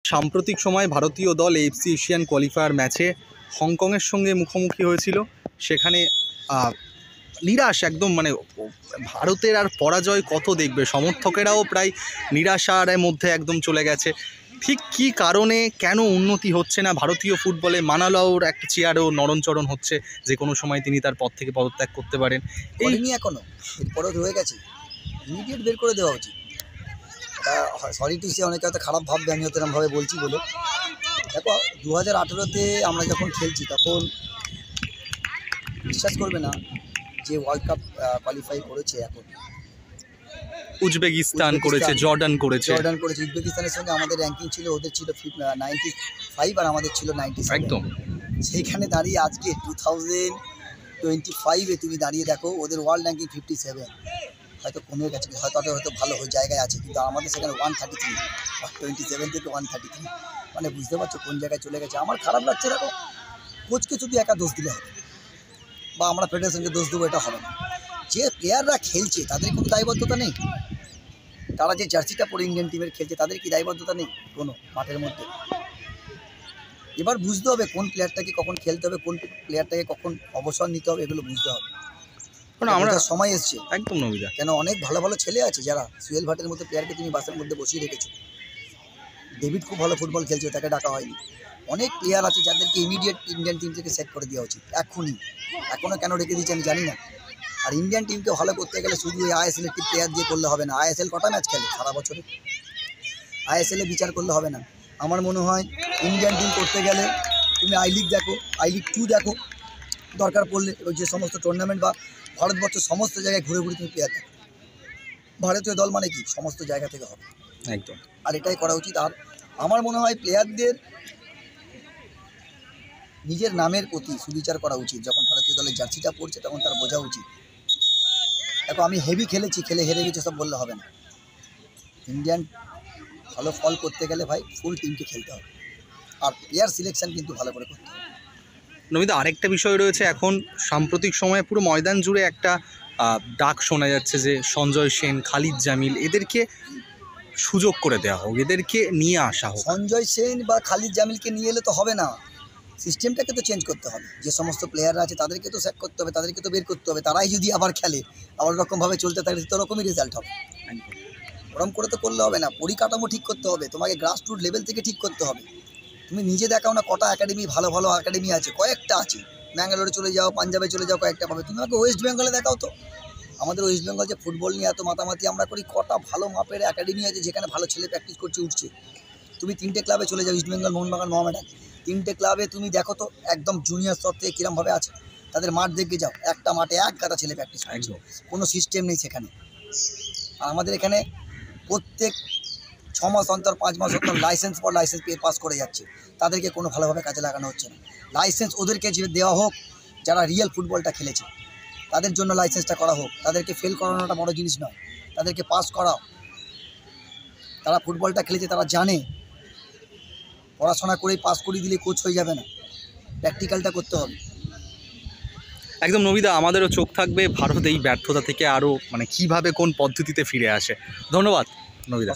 সাম্প্রতিক সময়ে ভারতীয় দল এএফসি এশিয়ান কোয়ালিফায়ার ম্যাচে হংকংয়ের সঙ্গে মুখোমুখি হয়েছিল। সেখানে নিরাশ একদম, মানে ভারতের আর পরাজয় কত দেখবে, সমর্থকেরাও প্রায় নিরাশার মধ্যে একদম চলে গেছে। ঠিক কী কারণে, কেন উন্নতি হচ্ছে না ভারতীয় ফুটবলে? মানালাওর একটা চেয়ারও নরণচরণ হচ্ছে, যে কোনো সময় তিনি তার পদ থেকে পদত্যাগ করতে পারেন। এই নিয়ে এখনও এরপরও রয়ে গেছে, ইমিডিয়েট বের করে দেওয়া উচিত। সরি টু সে, অনেকে হয়তো খারাপ ভাববে আমি হয়তো এরকমভাবে বলছি বলে। দেখো 2018-তে আমরা যখন খেলছি তখন বিশ্বাস করবে না যে ওয়ার্ল্ড কাপ কোয়ালিফাই করেছে এখন উজবেকিস্তান করেছে, জর্ডান করেছে। উজবেকিস্তানের সঙ্গে আমাদের র্যাঙ্কিং ছিল, ওদের ছিল 95 আর আমাদের ছিল 97। একদম সেইখানে দাঁড়িয়ে আজকে 2025-এ তুমি দাঁড়িয়ে দেখো ওদের ওয়ার্ল্ড র্যাঙ্কিং 57, হয়তো কমে গেছে, হয়তো ভালো জায়গায় আছে, কিন্তু আমাদের সেখানে 133, 27 থেকে 133। মানে বুঝতে পারছো কোন জায়গায় চলে গেছে। আমার খারাপ লাগছে। দেখো কোচকে শুধু একা দোষ দিলে হবে বা আমরা ফেডারেশনকে দোষ দেবো, এটা হবে না। যে প্লেয়াররা খেলছে তাদের কোনো দায়বদ্ধতা নেই? তারা যে জার্সিটা পরে ইন্ডিয়ান টিমের খেলছে তাদের কি দায়বদ্ধতা নেই কোনো মাঠের মধ্যে? এবার বুঝতে হবে কোন প্লেয়ারটাকে কখন খেলতে হবে, কোন প্লেয়ারটাকে কখন অবসর নিতে হবে, এগুলো বুঝতে হবে। আমরা সময় এসছে একদম নবিদা, কেন অনেক ভালো ভালো ছেলে আছে যারা সুয়েল ভাটের মতো প্লেয়ারকে তুমি বাসের মধ্যে বসিয়ে রেখেছো। ডেভিড খুব ভালো ফুটবল খেলছে, তাকে ডাকা হয়নি। অনেক প্লেয়ার আছে যাদেরকে ইমিডিয়েট ইন্ডিয়ান টিম থেকে সেট করে দেওয়া উচিত এখনই। এখনও কেন রেখে দিয়েছে আমি জানি না। আর ইন্ডিয়ান টিমকে ভালো করতে গেলে শুধু ওই আইএসএল একটি প্লেয়ার দিয়ে করলে হবে না। আইএসএল কটা ম্যাচ খেলে সারা বছরে? আইএসএলে বিচার করলে হবে না। আমার মনে হয় ইন্ডিয়ান টিম করতে গেলে তুমি আই লিগ দেখো, আই লিগ 2 দেখো, দরকার পড়লে ওই যে সমস্ত টুর্নামেন্ট বা ভারতবর্ষের সমস্ত জায়গায় ঘুরে ঘুরে তুমি প্লেয়ার দেখো। ভারতীয় দল মানে কি সমস্ত জায়গা থেকে হবে একদম। আর এটাই করা উচিত। আর আমার মনে হয় প্লেয়ারদের নিজের নামের প্রতি সুবিচার করা উচিত। যখন ভারতীয় দলের জার্সিটা পড়ছে তখন তার বোঝা উচিত। দেখো আমি হেভি খেলেছি, খেলে হেরে গেছে সব বললে হবে না। ইন্ডিয়ান ভালো ফল করতে গেলে ভাই ফুল টিমকে খেলতে হবে, আর প্লেয়ার সিলেকশন কিন্তু ভালো করে করতে হবে। নমিতা, আরেকটা বিষয় রয়েছে, এখন সাম্প্রতিক সময়ে পুরো ময়দান জুড়ে একটা ডাক শোনা যাচ্ছে যে সঞ্জয় সেন, খালিদ জামিল, এদেরকে সুযোগ করে দেওয়া হোক, এদেরকে নিয়ে আসা হোক। সঞ্জয় সেন বা খালিদ জামিলকে নিয়ে এলে তো হবে না, সিস্টেমটাকে তো চেঞ্জ করতে হবে। যে সমস্ত প্লেয়াররা আছে তাদেরকে তো স্যাক করতে হবে, তাদেরকে তো বের করতে হবে। তারাই যদি আবার খেলে, আবার রকমভাবে চলতে থাকে তো রকমই রেজাল্ট হবে। ওরকম করে তো করলে হবে না। পরিকাঠামো ঠিক করতে হবে, তোমাকে গ্রাসরুট লেভেল থেকে ঠিক করতে হবে। তুমি নিজে দেখাও না কটা একাডেমি, ভালো ভালো একাডেমি আছে, কয়েকটা আছে। ব্যাঙ্গালোরে চলে যাও, পাঞ্জাবে চলে যাও, কয়েকটা পাবে। তুমি আমাকে ওয়েস্ট বেঙ্গলে দেখাও তো। আমাদের ওয়েস্ট বেঙ্গল যে ফুটবল নিয়ে এত মাতামাতি আমরা করি, কটা ভালো মাপের একাডেমি আছে যেখানে ভালো ছেলে প্র্যাকটিস করছে, উঠছে। তুমি 3টে ক্লাবে চলে যাও, ইস্ট বেঙ্গল, মোহনবাগান, মোহামেডান, 3টে ক্লাবে তুমি দেখো তো একদম জুনিয়র স্তর থেকে কীরমভাবে আছে। তাদের মাঠ দেখে যাও, একটা মাঠে এক গাদা ছেলে প্র্যাকটিস করছে, কোনো সিস্টেম নেই সেখানে। আর আমাদের এখানে প্রত্যেক 6 মাস অন্তর, 5 মাস অন্তর লাইসেন্স পর লাইসেন্স পেয়ে পাস করে যাচ্ছে। তাদেরকে কোনো ভালোভাবে কাজে লাগানো হচ্ছে না। লাইসেন্স ওদেরকে যে দেওয়া হোক যারা রিয়েল ফুটবলটা খেলেছে, তাদের জন্য লাইসেন্সটা করা হোক। তাদেরকে ফেল করানোটা বড় জিনিস নয়, তাদেরকে পাস করাও। তারা ফুটবলটা খেলেছে, তারা জানে। পড়াশোনা করেই পাস করিয়ে দিলে কোচ হয়ে যাবে না, প্র্যাকটিক্যালটা করতে হবে। একদম নবিদা, আমাদেরও চোখ থাকবে ভারত এই ব্যর্থতা থেকে আরও, মানে কিভাবে কোন পদ্ধতিতে ফিরে আসে। ধন্যবাদ নবিদা।